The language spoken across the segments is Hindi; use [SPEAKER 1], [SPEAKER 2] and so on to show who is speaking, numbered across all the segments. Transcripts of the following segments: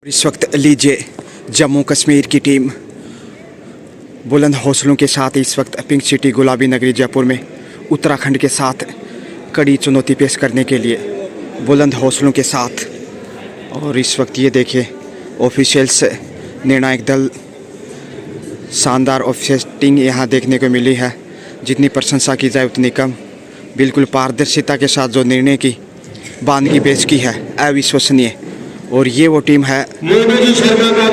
[SPEAKER 1] इस वक्त लीजिए जम्मू कश्मीर की टीम बुलंद हौसलों के साथ इस वक्त पिंक सिटी गुलाबी नगरी जयपुर में उत्तराखंड के साथ कड़ी चुनौती पेश करने के लिए बुलंद हौसलों के साथ। और इस वक्त ये देखिए ऑफिशियल्स निर्णायक दल शानदार ऑफिशियलिंग यहाँ देखने को मिली है। जितनी प्रशंसा की जाए उतनी कम। बिल्कुल पारदर्शिता के साथ जो निर्णय की बानगी पेश की है अविश्वसनीय। और ये वो टीम है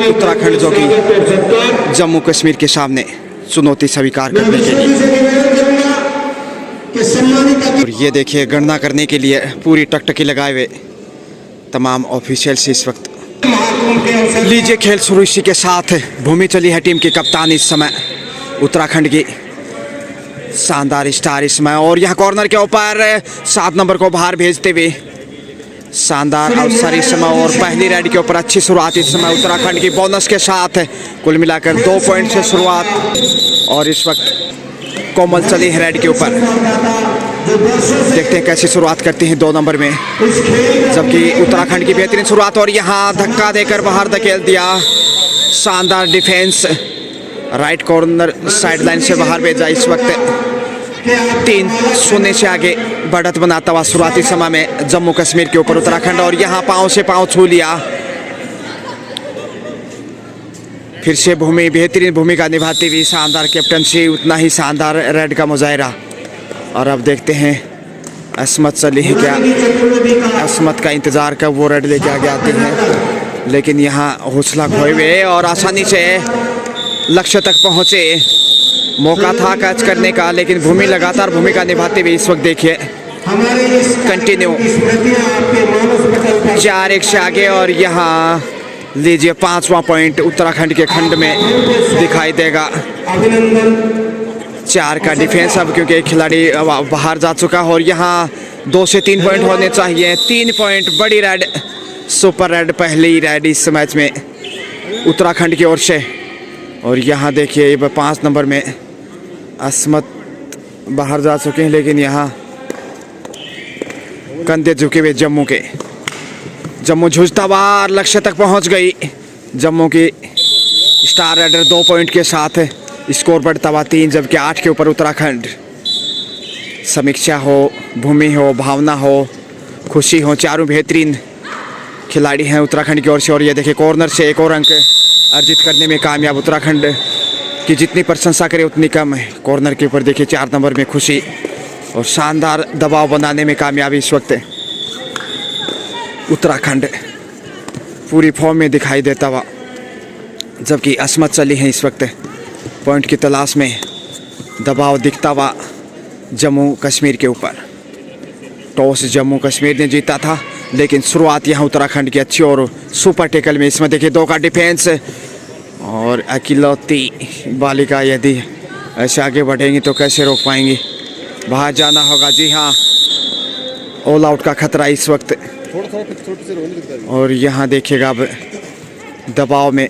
[SPEAKER 1] उत्तराखंड जो कि जम्मू कश्मीर के सामने चुनौती स्वीकार करने के लिए। और ये देखिए गणना करने के लिए पूरी टकटकी लगाए हुए तमाम ऑफिशियल्स इस वक्त। लीजिए खेल शुरू इसी के साथ भूमि चली है टीम की कप्तान इस समय उत्तराखंड की शानदार स्टार इस समय। और यहाँ कॉर्नर के ऊपर 7 नंबर को बाहर भेजते हुए शानदार अवसर इस समय। और पहली रेड के ऊपर अच्छी शुरुआत इस समय उत्तराखंड की बोनस के साथ कुल मिलाकर 2 पॉइंट से शुरुआत। और इस वक्त कोमल चली है रेड के ऊपर। देखते हैं कैसी शुरुआत करती हैं 2 नंबर में, जबकि उत्तराखंड की बेहतरीन शुरुआत। और यहाँ धक्का देकर बाहर धकेल दिया। शानदार defence right corner side line से बाहर भेजा। इस वक्त 3-0 से आगे बढ़त बनाता हुआ शुरुआती समय में जम्मू कश्मीर के ऊपर उत्तराखंड। और यहाँ पांव से पांव छू लिया। फिर से भूमि बेहतरीन भूमिका निभाती हुई शानदार कैप्टनसी, उतना ही शानदार रेड का मुजाहरा। और अब देखते हैं असमत चली है क्या। असमत का इंतजार कब वो रेड लेके आगे आती हैं, लेकिन यहाँ हौसला खोए हुए और आसानी से लक्ष्य तक पहुँचे। मौका था कैच करने का, लेकिन भूमि लगातार भूमिका निभाते हुए इस वक्त देखिए कंटिन्यू 4-1 से आगे। और यहाँ लीजिए 5वां पॉइंट उत्तराखंड के खंड में दिखाई देगा। 4 का डिफेंस अब, क्योंकि एक खिलाड़ी बाहर जा चुका है। और यहाँ 2 से 3 पॉइंट होने चाहिए। 3 पॉइंट, बड़ी रेड, सुपर रेड, पहली रेड इस मैच में उत्तराखंड की ओर से। और यहाँ देखिए 5 नंबर में असमत बाहर जा चुके हैं, लेकिन यहाँ कंधे झुके हुए जम्मू झुझता हुआ लक्ष्य तक पहुँच गई। जम्मू की स्टार रेडर 2 पॉइंट के साथ स्कोर बढ़ता हुआ 3, जबकि 8 के ऊपर उत्तराखंड। समीक्षा हो, भूमि हो, भावना हो, खुशी हो, चारों बेहतरीन खिलाड़ी हैं उत्तराखंड की ओर से। और ये देखिए कॉर्नर से एक और अंक अर्जित करने में कामयाब उत्तराखंड की जितनी प्रशंसा करे उतनी कम है। कॉर्नर के ऊपर देखिए 4 नंबर में खुशी और शानदार दबाव बनाने में कामयाबी इस वक्त उत्तराखंड पूरी फॉर्म में दिखाई देता हुआ। जबकि असमत चली है इस वक्त पॉइंट की तलाश में, दबाव दिखता हुआ जम्मू कश्मीर के ऊपर। टॉस जम्मू कश्मीर ने जीता था, लेकिन शुरुआत यहाँ उत्तराखंड की अच्छी और सुपर टेकल में। इसमें देखिए 2 का डिफेंस। और अकेलौती बालिका यदि ऐसे आगे बढ़ेंगी तो कैसे रोक पाएंगी, बाहर जाना होगा। जी हाँ, ऑल आउट का खतरा इस वक्त। और यहाँ देखिएगा अब दबाव में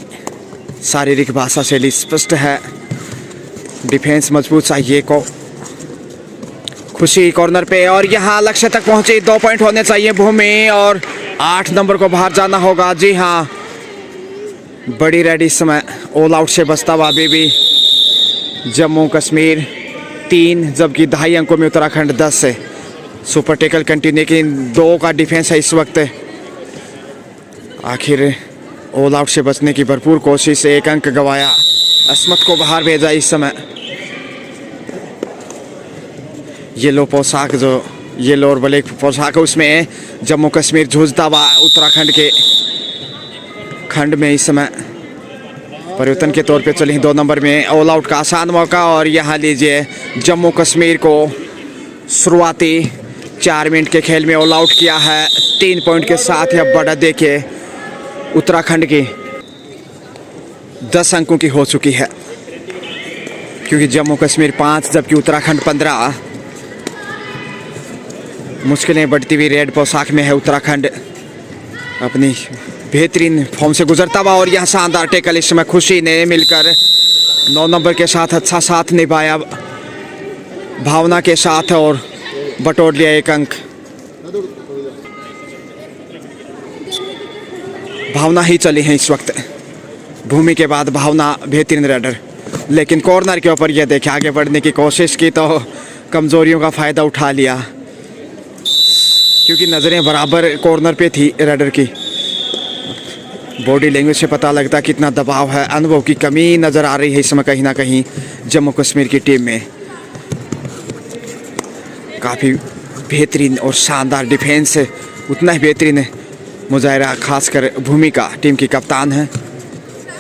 [SPEAKER 1] शारीरिक भाषा शैली स्पष्ट है। डिफेंस मजबूत चाहिए को। खुशी कॉर्नर पे और यहाँ लक्ष्य तक पहुँचे। 2 पॉइंट होने चाहिए भूमि। और 8 नंबर को बाहर जाना होगा। जी हाँ, बड़ी रेड इस समय ऑल आउट से बचता हुआ अभी भी जम्मू कश्मीर 3, जबकि 2.5 अंकों में उत्तराखंड 10 से सुपर टेकल कंटिन्यू। लेकिन 2 का डिफेंस है इस वक्त। आखिर ऑल आउट से बचने की भरपूर कोशिश से 1 अंक गंवाया। असमत को बाहर भेजा इस समय। येलो पोशाक, जो येलो और ब्लैक पोशाक है, उसमें जम्मू कश्मीर जूझता हुआ उत्तराखंड के खंड में इस समय परिवर्तन के तौर पे चली 2 नंबर में। ऑल आउट का आसान मौका। और यहाँ लीजिए जम्मू कश्मीर को शुरुआती 4 मिनट के खेल में ऑल आउट किया है 3 पॉइंट के साथ। अब बढ़त देखिए उत्तराखंड की 10 अंकों की हो चुकी है, क्योंकि जम्मू कश्मीर 5 जबकि उत्तराखंड 15। मुश्किलें बढ़ती हुई रेड पोशाक में है उत्तराखंड अपनी बेहतरीन फॉर्म से गुजरता हुआ। और यहाँ शानदार टेकल इस समय खुशी ने मिलकर 9 नंबर के साथ अच्छा साथ निभाया भावना के साथ और बटोर लिया 1 अंक। भावना ही चली है इस वक्त। भूमि के बाद भावना बेहतरीन रेडर, लेकिन कॉर्नर के ऊपर ये देखे आगे बढ़ने की कोशिश की तो कमज़ोरियों का फ़ायदा उठा लिया, क्योंकि नज़रें बराबर कॉर्नर पे थी रेडर की। बॉडी लैंग्वेज से पता लगता कितना दबाव है, अनुभव की कमी नज़र आ रही है इस समय कहीं ना कहीं जम्मू कश्मीर की टीम में। काफ़ी बेहतरीन और शानदार डिफेंस है, उतना ही बेहतरीन है मुजाहिरा, खासकर भूमिका टीम की कप्तान है।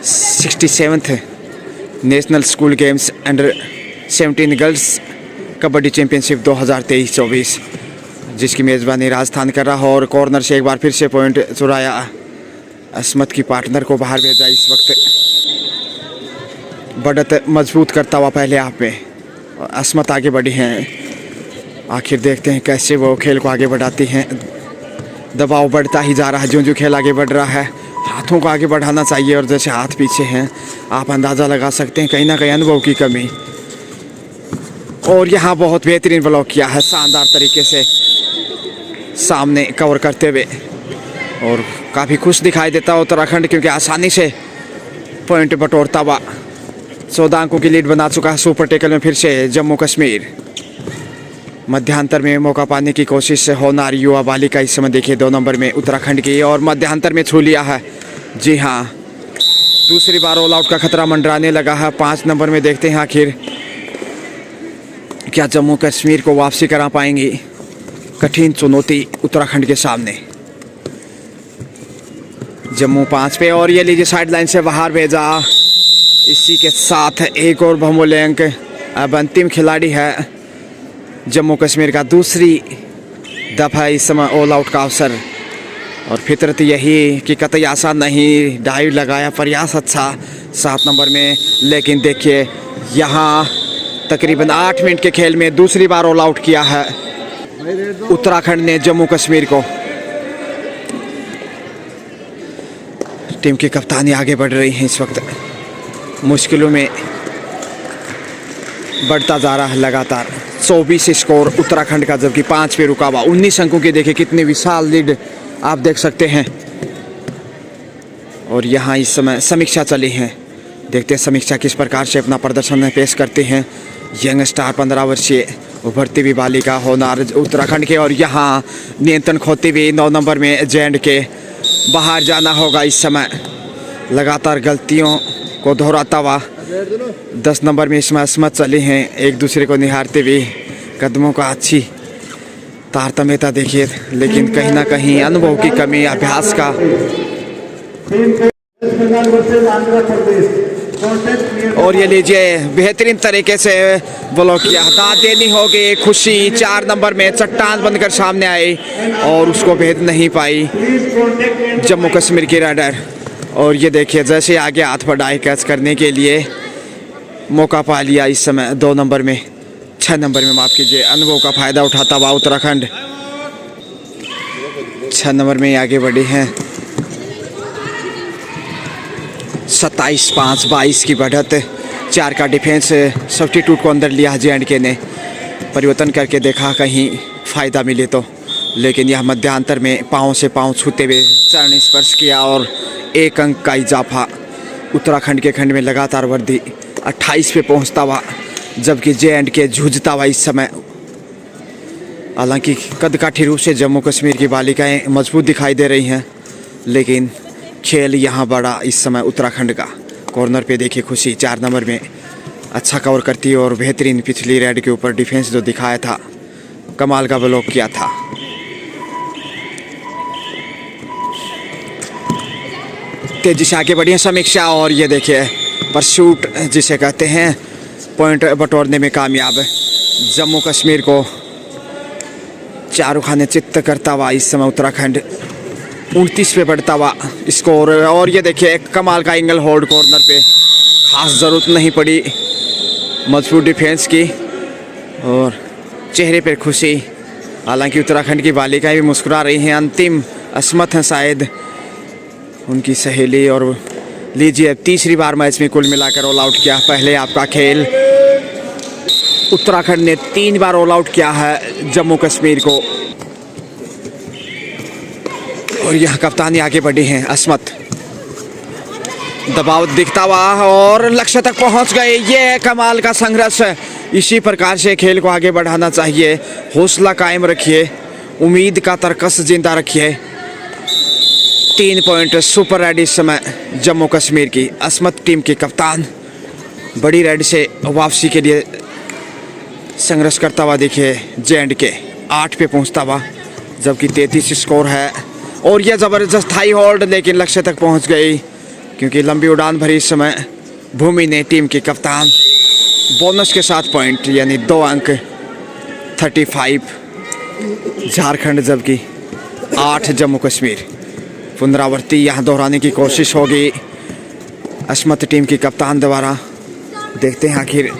[SPEAKER 1] 67th है national school games under 17 girls kabaddi championship 2023-24, जिसकी मेज़बानी राजस्थान कर रहा हो। और कॉर्नर से एक बार फिर से पॉइंट चुराया, असमत की पार्टनर को बाहर भेजा। इस वक्त बढ़त मजबूत करता हुआ पहले हाफ में असमत आगे बढ़ी हैं। आखिर देखते हैं कैसे वो खेल को आगे बढ़ाती हैं। दबाव बढ़ता ही जा रहा है, जो खेल आगे बढ़ रहा है। हाथों को आगे बढ़ाना चाहिए और जैसे हाथ पीछे हैं आप अंदाज़ा लगा सकते हैं कहीं ना कहीं अनुभव की कमी। और यहाँ बहुत बेहतरीन ब्लॉक किया है शानदार तरीके से सामने कवर करते हुए, और काफ़ी खुश दिखाई देता है उत्तराखंड, क्योंकि आसानी से पॉइंट बटोरता हुआ 14 अंकों की लीड बना चुका है। सुपर टेकल में फिर से जम्मू कश्मीर। मध्यांतर में मौका पाने की कोशिश से होनार युवा बालिका इस समय देखिए 2 नंबर में उत्तराखंड की, और मध्यांतर में छू लिया है। जी हाँ, दूसरी बार ऑल आउट का खतरा मंडराने लगा है। 5 नंबर में देखते हैं आखिर क्या जम्मू कश्मीर को वापसी करा पाएंगी। कठिन चुनौती उत्तराखंड के सामने। जम्मू 5 पे, और ये लीजिए साइड लाइन से बाहर भेजा। इसी के साथ एक और बहुमूल्य अंक। अब अंतिम खिलाड़ी है जम्मू कश्मीर का, दूसरी दफ़ा इस समय ऑल आउट का अवसर। और फितरत यही कि कतई आसान नहीं, डाइव लगाया, प्रयास अच्छा 7 नंबर में। लेकिन देखिए यहाँ तकरीबन 8 मिनट के खेल में दूसरी बार ऑल आउट किया है उत्तराखंड ने जम्मू कश्मीर को। टीम की कप्तानी आगे बढ़ रही है इस वक्त, मुश्किलों में बढ़ता जा रहा है लगातार। 24 स्कोर उत्तराखंड का, जबकि 5 पे रुका हुआ। 19 अंकों की देखिए कितनी विशाल लीड आप देख सकते हैं। और यहाँ इस समय समीक्षा चली है, देखते हैं समीक्षा किस प्रकार से अपना प्रदर्शन पेश करते हैं यंग स्टार 15 वर्षीय उभरती हुई बालिका होनार उत्तराखंड के। और यहाँ नियंत्रण खोती हुई 9 नंबर में जैंड के बाहर जाना होगा इस समय, लगातार गलतियों को दोहराता हुआ। 10 नंबर में इसमें असमत चली हैं, एक दूसरे को निहारते हुए कदमों का अच्छी तारतम्यता देखिए, लेकिन कहीं ना कहीं अनुभव की कमी, अभ्यास का। और ये लीजिए बेहतरीन तरीके से ब्लॉक किया, दाद देनी होगी। खुशी 4 नंबर में चट्टान बनकर सामने आई और उसको भेद नहीं पाई जम्मू कश्मीर की राइडर। और ये देखिए जैसे आगे हाथ बढ़ाए कैच करने के लिए मौका पा लिया इस समय 2 नंबर में, 6 नंबर में माफ़ कीजिए। अनुभव का फ़ायदा उठाता हुआ उत्तराखंड 6 नंबर में आगे बढ़ी हैं। 27-5-22 की बढ़त। 4 का डिफेंस सब्स्टिट्यूट को अंदर लिया J&K ने, परिवर्तन करके देखा कहीं फ़ायदा मिले तो, लेकिन यह मध्यांतर में पाँव से पाँव छूते हुए चरण स्पर्श किया और 1 अंक का इजाफा उत्तराखंड के खंड में लगातार वृद्धि 28 पे पहुंचता हुआ, जबकि J&K जूझता हुआ इस समय। हालांकि कदकाठी रूप से जम्मू कश्मीर की बालिकाएं मजबूत दिखाई दे रही हैं, लेकिन खेल यहां बड़ा इस समय उत्तराखंड का। कॉर्नर पे देखिए खुशी 4 नंबर में अच्छा कवर करती है और बेहतरीन पिछली रेड के ऊपर डिफेंस जो दिखाया था, कमाल का ब्लॉक किया था। तेजी से आगे बढ़ी है समीक्षा, और ये देखिए परसूट जिसे कहते हैं, पॉइंट बटोरने में कामयाब जम्मू कश्मीर को चारों खाने चित्त करता हुआ इस समय उत्तराखंड 29 पे बढ़ता हुआ स्कोर। और ये देखिए एक कमाल का एंगल होल्ड कॉर्नर पे, खास ज़रूरत नहीं पड़ी मजबूत डिफेंस की और चेहरे पर खुशी। हालांकि उत्तराखंड की बालिकाएं भी मुस्कुरा रही हैं, अंतिम असमत हैं शायद उनकी सहेली। और लीजिए तीसरी बार मैच में कुल मिलाकर ऑल आउट किया। पहले आपका खेल उत्तराखंड ने 3 बार ऑल आउट किया है जम्मू कश्मीर को। और यह कप्तानी आगे बढ़ी हैं असमत। दबाव दिखता हुआ और लक्ष्य तक पहुंच गए। ये कमाल का संघर्ष। इसी प्रकार से खेल को आगे बढ़ाना चाहिए। हौसला कायम रखिए, उम्मीद का तरकस जिंदा रखिए। 3 पॉइंट सुपर रेड इस समय जम्मू कश्मीर की अस्मत टीम के कप्तान बड़ी रेड से वापसी के लिए संघर्ष करता हुआ देखिए। J&K 8 पे पहुंचता हुआ, जबकि 33 स्कोर है। और यह ज़बरदस्त हाई होल्ड, लेकिन लक्ष्य तक पहुंच गई क्योंकि लंबी उड़ान भरी इस समय भूमि ने टीम के कप्तान। बोनस के साथ पॉइंट यानी 2 अंक 35 झारखंड, जबकि 8 जम्मू कश्मीर। पुनरावृत्ति यहाँ दोहराने की कोशिश होगी अस्मत टीम की कप्तान द्वारा। देखते हैं आखिर।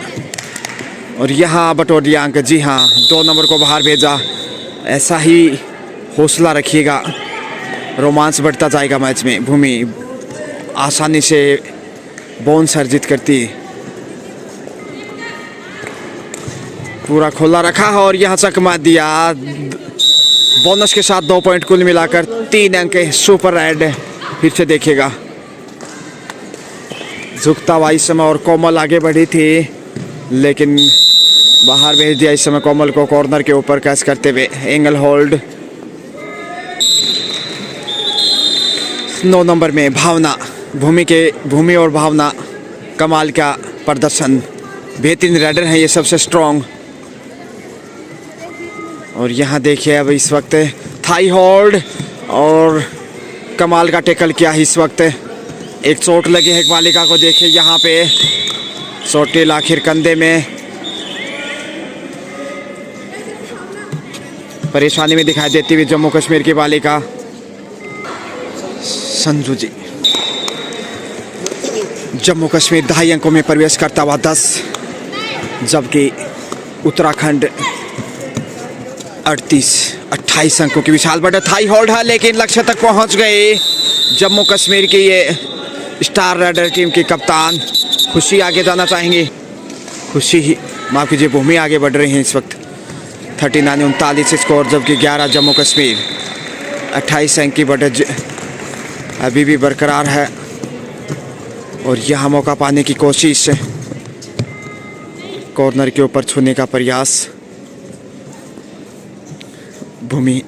[SPEAKER 1] और यहाँ बटोर दिया अंक। जी हाँ, 2 नंबर को बाहर भेजा। ऐसा ही हौसला रखिएगा, रोमांच बढ़ता जाएगा मैच में। भूमि आसानी से बोन्स अर्जित करती, पूरा खुला रखा और यहाँ चकमा दिया। बोनस के साथ 2 पॉइंट कुल मिलाकर 3 अंक सुपर रेड। फिर से देखिएगा, झुकता हुआ इस समय और कोमल आगे बढ़ी थी, लेकिन बाहर भेज दिया इस समय कोमल को कॉर्नर के ऊपर कैच करते हुए। Angle hold. 9 नंबर में भावना, भूमि और भावना कमाल का प्रदर्शन। बेहतरीन राइडर हैं ये, सबसे स्ट्रॉन्ग। और यहाँ देखिए अब इस वक्त थाई होल्ड और कमाल का टैकल किया इस वक्त। एक चोट लगी है एक बालिका को, देखिए यहाँ पे चोटिल आखिर कंधे में, परेशानी में दिखाई देती हुई जम्मू कश्मीर की बालिका संजू जी। जम्मू कश्मीर 2.5 अंकों में प्रवेश करता हुआ 10, जबकि उत्तराखंड 28 अंकों की विशाल बढ़त। हाई होल्ड है, लेकिन लक्ष्य तक पहुंच गए जम्मू कश्मीर की ये स्टार राइडर टीम की कप्तान। खुशी आगे जाना चाहेंगे, खुशी ही माफ कीजिए भूमि आगे बढ़ रही हैं इस वक्त। 39-39 स्कोर, जबकि 11 जम्मू कश्मीर। 28 अंक की बढ़त अभी भी बरकरार है। और यहाँ मौका पाने की कोशिश, कॉर्नर के ऊपर छूने का प्रयास। भूमि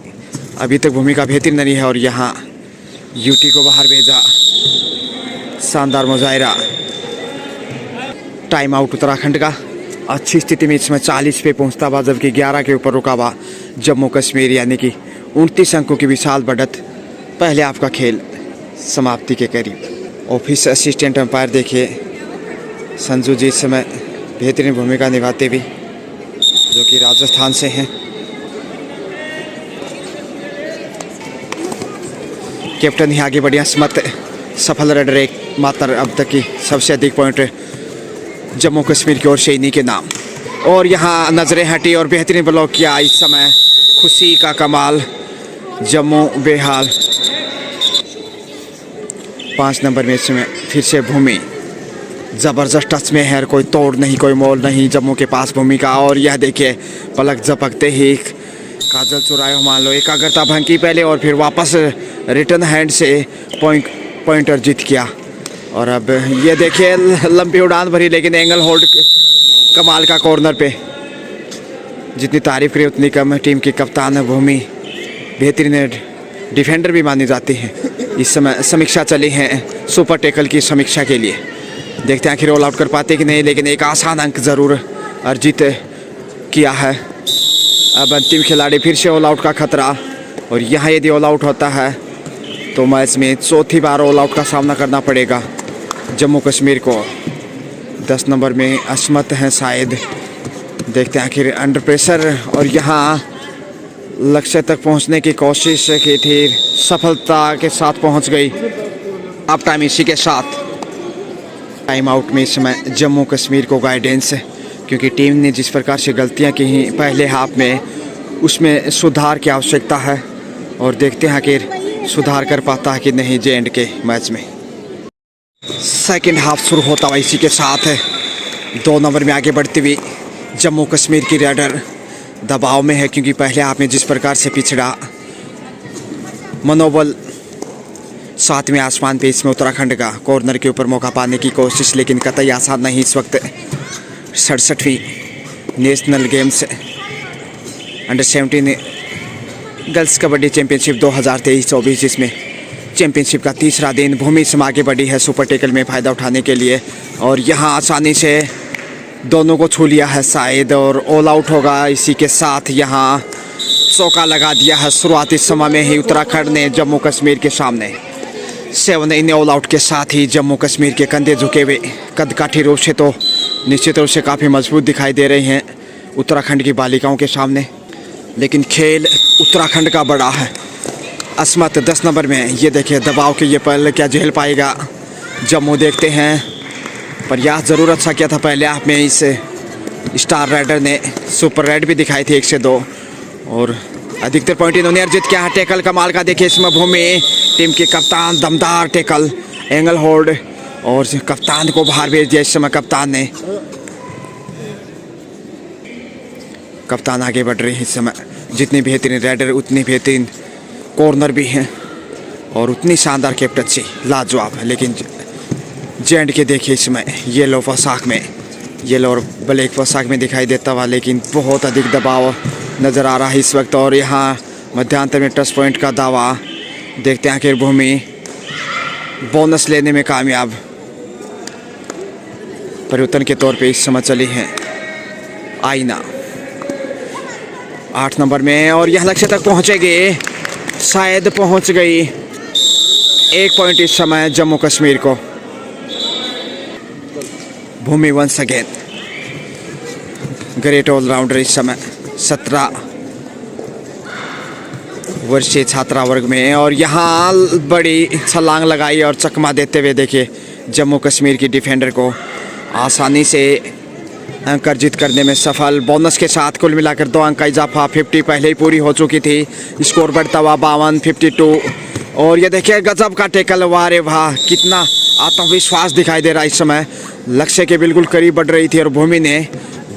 [SPEAKER 1] अभी तक भूमि का बेहतरीन नहीं है और यहाँ यूटी को बाहर भेजा। शानदार मुजाहिरा। टाइम आउट उत्तराखंड का। अच्छी स्थिति में इसमें 40 पे पहुंचता हुआ, जबकि 11 के ऊपर रुका हुआ जम्मू कश्मीर, यानी कि 29 अंकों की विशाल बढ़त। पहले आपका खेल समाप्ति के करीब। ऑफिस असिस्टेंट अंपायर देखिए संजू जी इस समय बेहतरीन भूमिका निभाते हुए, जो कि राजस्थान से हैं। कैप्टन ही आगे बढ़िया अस्मत सफल राइडर, एक मात्र अब तक की सबसे अधिक पॉइंट जम्मू कश्मीर की ओर से इन्हीं के नाम। और यहाँ नजरें हटी और बेहतरीन ब्लॉक किया इस समय। खुशी का कमाल, जम्मू बेहाल। 5 नंबर में इसमें फिर से भूमि ज़बरदस्त टच में है, कोई तोड़ नहीं कोई मोल नहीं जम्मू के पास भूमि का। और यह देखिए पलक झपकते ही काजल चुराए मान लो, एकाग्रता भंग की पहले और फिर वापस रिटर्न हैंड से पॉइंट अर्जित किया। और अब ये देखिए लंबी उड़ान भरी, लेकिन एंगल होल्ड कमाल का कॉर्नर पे। जितनी तारीफ करी उतनी कम। टीम की कप्तान भूमि बेहतरीन डिफेंडर भी मानी जाती है। इस समय समीक्षा चली है सुपर टैकल की समीक्षा के लिए। देखते हैं आखिर ऑल आउट कर पाते कि नहीं, लेकिन एक आसान अंक ज़रूर अर्जित किया है। अब अंतिम खिलाड़ी फिर से ऑल आउट का खतरा। और यहाँ यदि ऑल आउट होता है तो मैच में चौथी बार ऑल आउट का सामना करना पड़ेगा जम्मू कश्मीर को। 10 नंबर में अस्मत हैं शायद। देखते हैं आखिर अंडर प्रेशर। और यहाँ लक्ष्य तक पहुंचने की कोशिश की थी, सफलता के साथ पहुंच गई। अब टाइम इसी के साथ टाइम आउट में इस समय जम्मू कश्मीर को गाइडेंस, क्योंकि टीम ने जिस प्रकार से गलतियां की हैं पहले हाफ में, उसमें सुधार की आवश्यकता है। और देखते हैं आखिर सुधार कर पाता है कि नहीं J&K मैच में। सेकंड हाफ शुरू होता हुआ इसी के साथ है 2 नंबर में आगे बढ़ती हुई जम्मू कश्मीर की राइडर दबाव में है, क्योंकि पहले हाफ में जिस प्रकार से पिछड़ा मनोबल सातवें आसमान पे इसमें उत्तराखंड का कॉर्नर के ऊपर मौका पाने की कोशिश, लेकिन कतई आसान नहीं इस वक्त। 67वीं national games under 17 girls kabaddi championship 2023-24, इसमें चैंपियनशिप का तीसरा दिन। भूमि इसमें आगे बढ़ी है सुपर टेकल में फ़ायदा उठाने के लिए, और यहाँ आसानी से दोनों को छू लिया है शायद, और ऑल आउट होगा। इसी के साथ यहाँ चौका लगा दिया है शुरुआती समय में ही उत्तराखंड ने जम्मू कश्मीर के सामने। 7 इन ऑल आउट के साथ ही जम्मू कश्मीर के कंधे झुके हुए, कदकाठी रूप से तो निश्चित रूप से काफ़ी मजबूत दिखाई दे रही हैं उत्तराखंड की बालिकाओं के सामने, लेकिन खेल उत्तराखंड का बड़ा है। असमत 10 नंबर में, ये देखिए दबाव के ये पहले क्या झेल पाएगा जम्मू, देखते हैं। प्रयास ज़रूर अच्छा किया था पहले आप में इस स्टार राइडर ने, सुपर रेड भी दिखाई थी 1 से 2, और अधिकतर पॉइंट इन्होंने अर्जित किया है। टेकल कमाल का देखिए इसमें भूमि टीम के कप्तान, दमदार टेकल, एंगल होल्ड, और कप्तान को बाहर भेज दिया इस समय। कप्तान आगे बढ़ रही है इस समय। जितनी बेहतरीन राइडर उतनी बेहतरीन कॉर्नर भी हैं, और उतनी शानदार कैप्टनसी लाजवाब है। लेकिन जेंट के देखिए इसमें येलो पोशाक में, येलो और ब्लैक पोशाक में दिखाई देता हुआ, लेकिन बहुत अधिक दबाव नज़र आ रहा है इस वक्त। और यहाँ मध्यांतर में टच पॉइंट का दावा, देखते हैं आखिर भूमि बोनस लेने में कामयाब परिवर्तन के तौर पे इस समय चली हैं आईना 8 नंबर में, और यह लक्ष्य तक पहुँचेगी, शायद पहुँच गई। 1 पॉइंट इस समय जम्मू कश्मीर को। भूमि वंस अगेन ग्रेट ऑलराउंडर इस समय 17 वर्षीय छात्रा वर्ग में, और यहाँ बड़ी छलांग लगाई और चकमा देते हुए देखिए जम्मू कश्मीर की डिफेंडर को आसानी से अंक अर्जित करने में सफल। बोनस के साथ कुल मिलाकर 2 अंक का इजाफा। 50 पहले ही पूरी हो चुकी थी, स्कोर बढ़ता हुआ 52, 52। और ये देखिए गजब का टेकल, वाह रे वाह, कितना आत्मविश्वास दिखाई दे रहा है इस समय। लक्ष्य के बिल्कुल करीब बढ़ रही थी और भूमि ने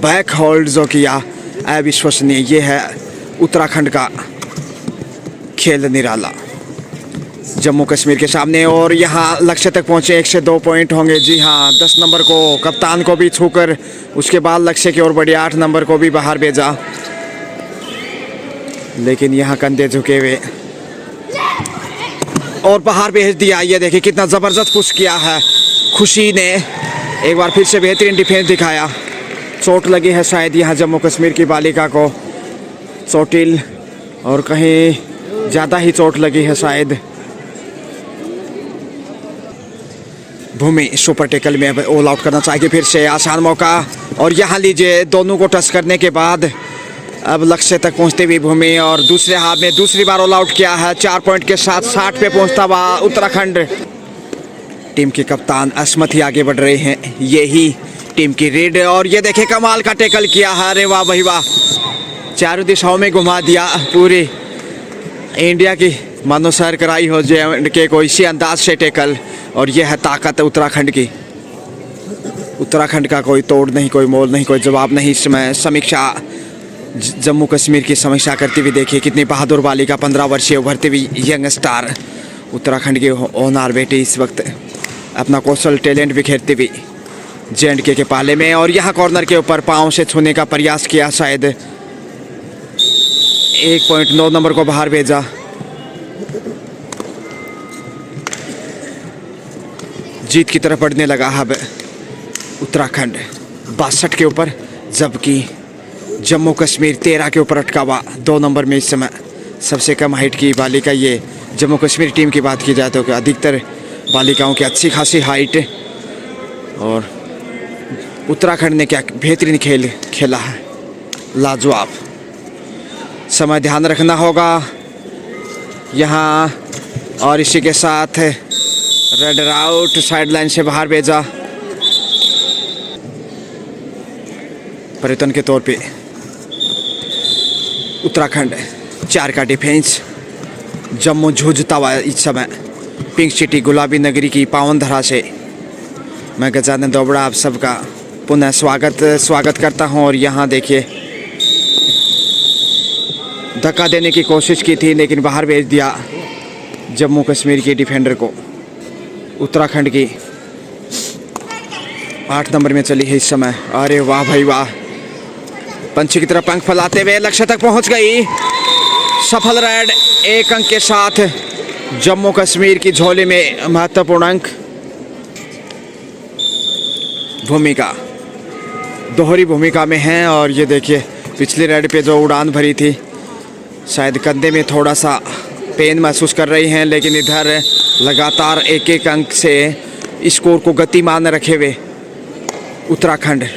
[SPEAKER 1] बैक होल्ड जो किया, अविश्वसनीय। ये है उत्तराखंड का खेल निराला जम्मू कश्मीर के सामने, और यहाँ लक्ष्य तक पहुँचे। 1 से 2 पॉइंट होंगे। जी हाँ, 10 नंबर को कप्तान को भी छूकर उसके बाद लक्ष्य की ओर बढ़ी, 8 नंबर को भी बाहर भेजा, लेकिन यहाँ कंधे झुके हुए और बाहर भेज दिया। ये देखिए कितना ज़बरदस्त पुश किया है खुशी ने, एक बार फिर से बेहतरीन डिफेंस दिखाया। चोट लगी है शायद यहाँ जम्मू कश्मीर की बालिका को, चोटिल, और कहीं ज़्यादा ही चोट लगी है शायद। भूमि सुपर टेकल में अब ऑल आउट करना चाहिए फिर से, आसान मौका, और यहाँ लीजिए दोनों को टच करने के बाद अब लक्ष्य तक पहुँचते हुए भूमि, और दूसरे हाथ में दूसरी बार ऑल आउट किया है। 4 पॉइंट के साथ 60 पे पहुँचता हुआ उत्तराखंड। टीम के कप्तान असमत ही आगे बढ़ रहे हैं, यही टीम की रीड, और ये देखे कमाल का टेकल किया है। अरे वाह भाई वाह, चारों दिशाओं में घुमा दिया पूरी इंडिया की मानो सैर कराई हो के कोई इसी अंदाज से टेकल, और यह है ताकत उत्तराखंड की। उत्तराखंड का कोई तोड़ नहीं, कोई मोल नहीं, कोई जवाब नहीं। इसमें समीक्षा जम्मू कश्मीर की समीक्षा करती हुई देखिए कितनी बहादुर बालिका, 15 वर्षीय उभरती हुई यंग स्टार उत्तराखंड की होनहार बेटी इस वक्त अपना कौशल टैलेंट बिखेरती हुई J&K के पाले में, और यहाँ कॉर्नर के ऊपर पाँव से छूने का प्रयास किया, शायद 1.9 नंबर को बाहर भेजा। जीत की तरफ बढ़ने लगा अब उत्तराखंड 62 के ऊपर, जबकि जम्मू कश्मीर 13 के ऊपर अटका हुआ 2 नंबर में इस समय। सबसे कम हाइट की बालिका ये जम्मू कश्मीर टीम की बात की जाए तो अधिकतर बालिकाओं की अच्छी खासी हाइट, और उत्तराखंड ने क्या बेहतरीन खेल खेला है, लाजवाब। समय ध्यान रखना होगा यहाँ, और इसी के साथ रेडर आउट, साइडलाइन से बाहर भेजा। परिवर्तन के तौर पे उत्तराखंड 4 का डिफेंस। जम्मू जूझता हुआ इस समय पिंक सिटी गुलाबी नगरी की पावन धरा से। मैं गजानन दोबड़ा आप सबका पुनः स्वागत करता हूं, और यहाँ देखिए धक्का देने की कोशिश की थी लेकिन बाहर भेज दिया जम्मू कश्मीर के डिफेंडर को। उत्तराखंड की 8 नंबर में चली है इस समय। अरे वाह भाई वाह, पंछी की तरह पंख फैलाते हुए लक्ष्य तक पहुंच गई। सफल रेड, 1 अंक के साथ जम्मू कश्मीर की झोली में महत्वपूर्ण अंक। भूमिका दोहरी भूमिका में है और ये देखिए पिछली रेड पे जो उड़ान भरी थी, शायद कंधे में थोड़ा सा पेन महसूस कर रही हैं, लेकिन इधर लगातार 1-1 अंक से स्कोर को गतिमान रखे हुए उत्तराखंड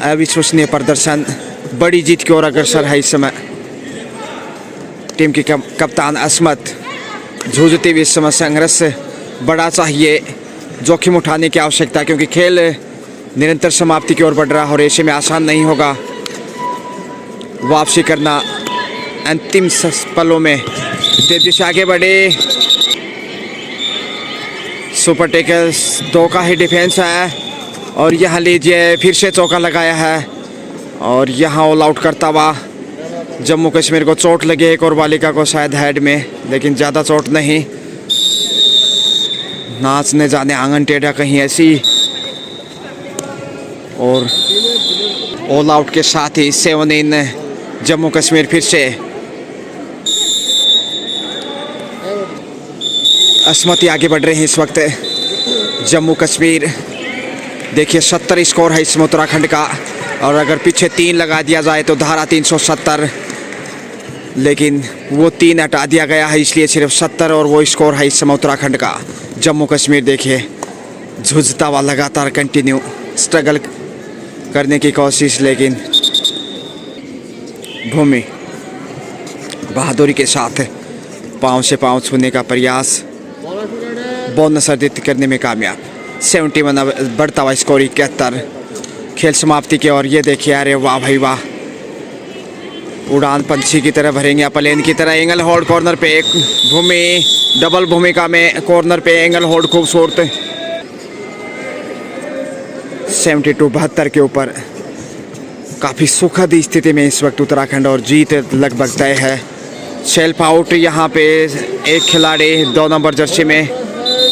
[SPEAKER 1] अविश्वसनीय प्रदर्शन, बड़ी जीत की ओर अग्रसर है इस समय। टीम की कप्तान असमत जूझती हुई इस समय संघर्ष बड़ा चाहिए, जोखिम उठाने की आवश्यकता, क्योंकि खेल निरंतर समाप्ति की ओर बढ़ रहा है और ऐसे में आसान नहीं होगा वापसी करना। अंतिम पलों में तेजी से आगे बढ़े। सुपर टेकल्स 2 का ही डिफेंस है और यहाँ लीजिए फिर से चौका लगाया है और यहाँ ऑल आउट करता हुआ जम्मू कश्मीर को चोट लगी एक और बालिका को शायद हेड में, लेकिन ज़्यादा चोट नहीं। नाचने जाने आंगन टेढ़ा कहीं ऐसी। और ऑल आउट के साथ ही 7 जम्मू कश्मीर फिर से। असमती आगे बढ़ रहे हैं इस वक्त जम्मू कश्मीर। देखिए 70 स्कोर है इसमें उत्तराखंड का, और अगर पीछे 3 लगा दिया जाए तो धारा 370, लेकिन वो 3 हटा दिया गया है, इसलिए सिर्फ 70 और वो स्कोर है इस समय उत्तराखंड का। जम्मू कश्मीर देखिए जूझता हुआ लगातार कंटिन्यू स्ट्रगल करने की कोशिश, लेकिन भूमि बहादुरी के साथ पाँव से पाँव छूने का प्रयास, बोनस अर्जित करने में कामयाब। 71 बढ़ता हुआ स्कोर 71, खेल समाप्ति की ओर। ये देखिए, अरे वाह भाई वाह, उड़ान पंछी की तरह भरेंगे, प्लेन की तरह। एंगल होल्ड कॉर्नर पे एक भूमि, डबल भूमिका में कॉर्नर पे एंगल होल्ड खूबसूरत। 72-72 के ऊपर काफ़ी सुखद स्थिति में इस वक्त उत्तराखंड, और जीत लगभग तय है। सेल्फ आउट यहाँ पे एक खिलाड़ी 2 नंबर जर्सी में,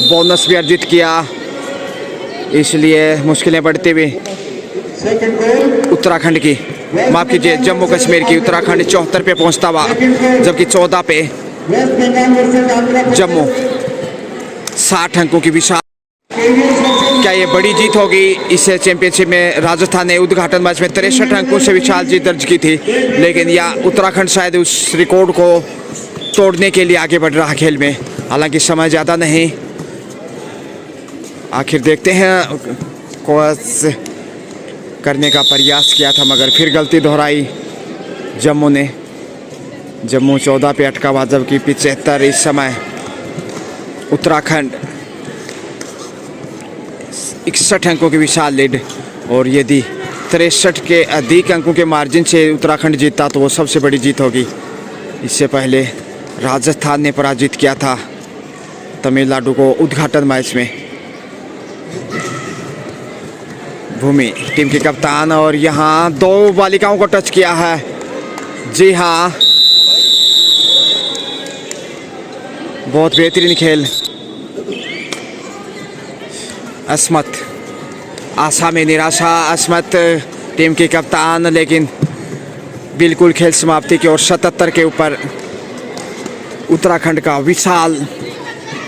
[SPEAKER 1] बोनस भी अर्जित किया, इसलिए मुश्किलें बढ़ती हुई उत्तराखंड की, माफ कीजिए जम्मू कश्मीर की। उत्तराखंड 74 पे पहुंचता हुआ, जबकि 14 पे जम्मू। 60 अंकों की विशाल, क्या ये बड़ी जीत होगी? इस चैंपियनशिप में राजस्थान ने उद्घाटन मैच में 63 अंकों से विशाल जीत दर्ज की थी, लेकिन यह उत्तराखंड शायद उस रिकॉर्ड को तोड़ने के लिए आगे बढ़ रहा खेल में। हालांकि समय ज़्यादा नहीं, आखिर देखते हैं। कोस करने का प्रयास किया था मगर फिर गलती दोहराई जम्मू ने। जम्मू 14 पे अटका हुआ, जबकि 75 इस समय उत्तराखंड। 61 अंकों की विशाल लीड, और यदि 63 के अधिक अंकों के मार्जिन से उत्तराखंड जीता तो वो सबसे बड़ी जीत होगी। इससे पहले राजस्थान ने पराजित किया था तमिलनाडु को उद्घाटन मैच में। भूमि टीम की कप्तान, और यहाँ 2 बालिकाओं को टच किया है। जी हाँ, बहुत बेहतरीन खेल। असमत, आशा में निराशा। असमत टीम की कप्तान, लेकिन बिल्कुल खेल समाप्ति की ओर। 77 के ऊपर उत्तराखंड का विशाल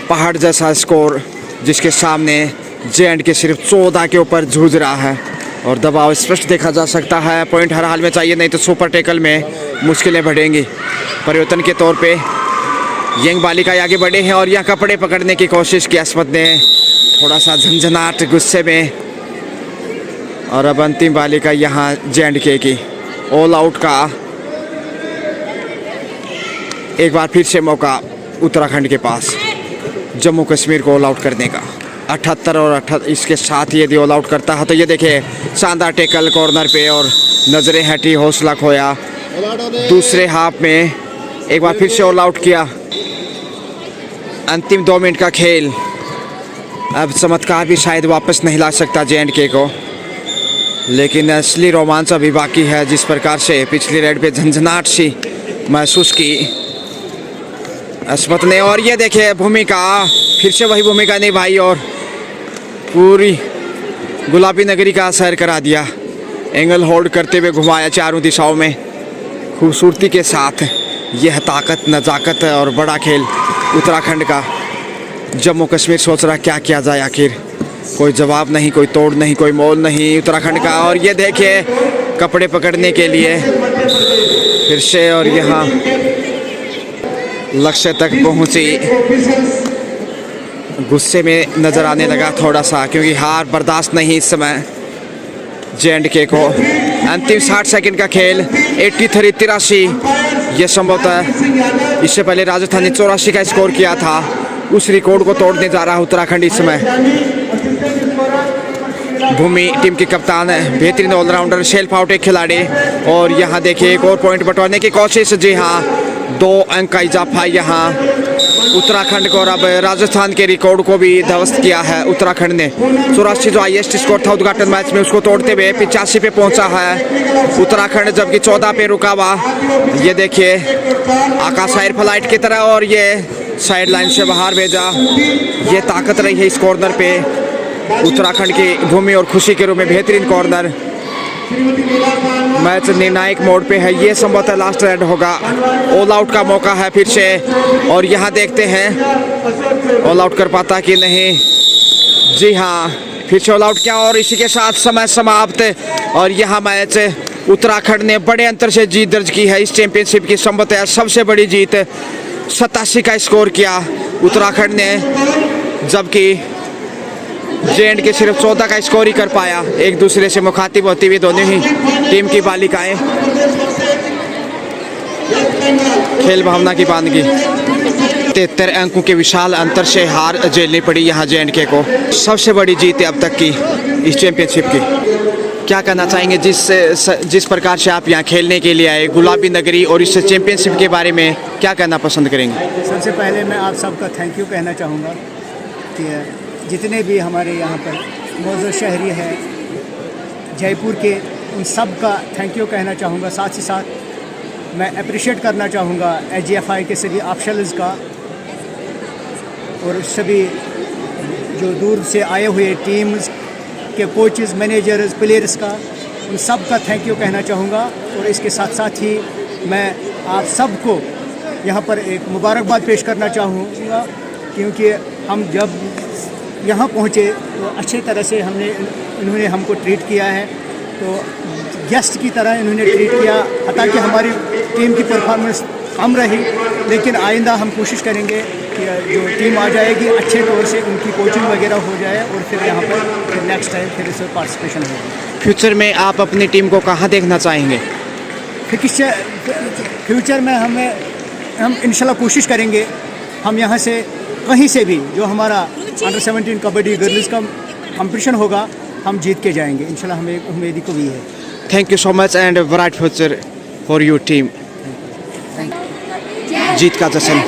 [SPEAKER 1] पहाड़ जैसा स्कोर, जिसके सामने जे के सिर्फ 14 के ऊपर जूझ रहा है, और दबाव स्पष्ट देखा जा सकता है। पॉइंट हर हाल में चाहिए, नहीं तो सुपर टेकल में मुश्किलें बढ़ेंगी। परिवर्तन के तौर पे यंग बालिका आगे बढ़े हैं और यहाँ कपड़े पकड़ने की कोशिश की असमत ने, थोड़ा सा झंझनाट गुस्से में। और अब अंतिम बालिका यहाँ जे की ऑल आउट का एक बार फिर से मौका उत्तराखंड के पास जम्मू कश्मीर को ऑल आउट करने का। 78 और 78 इसके साथ यदि ऑल आउट करता है तो ये देखिए शानदार टेकल कॉर्नर पे, और नजरें हटी, हौसला खोया। दूसरे हाफ में एक बार फिर से ऑल आउट किया। अंतिम 2 मिनट का खेल, अब चमत्कार भी शायद वापस नहीं ला सकता जे को, लेकिन असली रोमांच अभी बाकी है। जिस प्रकार से पिछली रेड पे झंझनाट सी महसूस की, अस्मत ने, और ये देखिए भूमिका, फिर से वही भूमिका निभाई और पूरी गुलाबी नगरी का सैर करा दिया। एंगल होल्ड करते हुए घुमाया चारों दिशाओं में खूबसूरती के साथ। यह ताकत, नज़ाकत और बड़ा खेल उत्तराखंड का। जम्मू कश्मीर सोच रहा क्या किया जाए आखिर, कोई जवाब नहीं, कोई तोड़ नहीं, कोई मोल नहीं उत्तराखंड का। और ये देखिए कपड़े पकड़ने के लिए फिर से, और यहाँ लक्ष्य तक पहुंची। गुस्से में नज़र आने लगा थोड़ा सा, क्योंकि हार बर्दाश्त नहीं इस समय J&K को। अंतिम 60 सेकंड का खेल 83-83। ये संभवतः इससे पहले राजस्थान ने 84 का स्कोर किया था, उस रिकॉर्ड को तोड़ने जा रहा उत्तराखंड इस समय। भूमि टीम के कप्तान, बेहतरीन ऑलराउंडर, सेल्फ आउट एक खिलाड़ी। और यहाँ देखिए एक और पॉइंट बटवाने की कोशिश। जी हाँ, 2 अंक का इजाफा यहाँ उत्तराखंड को, और अब राजस्थान के रिकॉर्ड को भी ध्वस्त किया है उत्तराखंड ने। 84 जो हाईएस्ट स्कोर था उद्घाटन मैच में, उसको तोड़ते हुए 85 पे पहुंचा है उत्तराखंड, जबकि 14 पे रुका हुआ। ये देखिए आकाश एयर फ्लाइट की तरह, और ये साइड लाइन से बाहर भेजा। ये ताकत रही है इस कॉर्नर पे उत्तराखंड की भूमि, और खुशी के रूप में बेहतरीन कॉर्नर। मैच निर्णायक मोड पे है, ये संभवतः लास्ट राउंड होगा। ऑल आउट का मौका है फिर से, और यहाँ देखते हैं ऑल आउट कर पाता कि नहीं। जी हाँ, फिर से ऑल आउट किया, और इसी के साथ समय समाप्त। और यहाँ मैच उत्तराखंड ने बड़े अंतर से जीत दर्ज की है इस चैंपियनशिप की, संभवतः सबसे बड़ी जीत। 87 का स्कोर किया उत्तराखंड ने, जबकि J&K सिर्फ 14 का स्कोर ही कर पाया। एक दूसरे से मुखातिब होती हुई दोनों ही टीम की बालिकाएं। खेल भावना की बानगी। 73 अंकों के विशाल अंतर से हार झेलनी पड़ी यहाँ J&K को। सबसे बड़ी जीत है अब तक की इस चैंपियनशिप की। क्या कहना चाहेंगे जिस प्रकार से आप यहाँ खेलने के लिए आए, गुलाबी नगरी और इस चैंपियनशिप के बारे में क्या कहना पसंद करेंगे?
[SPEAKER 2] सबसे पहले मैं आप सबका थैंक यू कहना चाहूँगा कि जितने भी हमारे यहाँ पर मौजूद शहरी हैं जयपुर के, उन सब का थैंक यू कहना चाहूँगा। साथ ही साथ मैं अप्रिशिएट करना चाहूँगा AGFI के सभी ऑफिशियल्स का, और सभी जो दूर से आए हुए टीम्स के कोचेस, मैनेजर्स, प्लेयर्स का, उन सब का थैंक यू कहना चाहूँगा। और इसके साथ साथ ही मैं आप सबको यहाँ पर एक मुबारकबाद पेश करना चाहूँगा, क्योंकि हम जब यहाँ पहुँचे तो अच्छे तरह से इन्होंने हमको ट्रीट किया है, तो गेस्ट की तरह इन्होंने ट्रीट किया। हालांकि हमारी टीम की परफॉर्मेंस कम रही, लेकिन आइंदा हम कोशिश करेंगे कि जो टीम आ जाएगी अच्छे तौर से उनकी कोचिंग वगैरह हो जाए, और फिर यहाँ पर नेक्स्ट टाइम फिर इसमें पार्टिसिपेशन होगी।
[SPEAKER 1] फ्यूचर में आप अपनी टीम को कहाँ देखना चाहेंगे?
[SPEAKER 2] फ्यूचर में हम इंशाल्लाह कोशिश करेंगे, हम यहाँ से कहीं से भी जो हमारा अंडर 17 कबड्डी गर्ल्स का कंपटीशन होगा, हम जीत के जाएंगे इंशाल्लाह, हमें उम्मीद को भी है।
[SPEAKER 1] Thank you so much and bright future for your team. जीत का जश्न।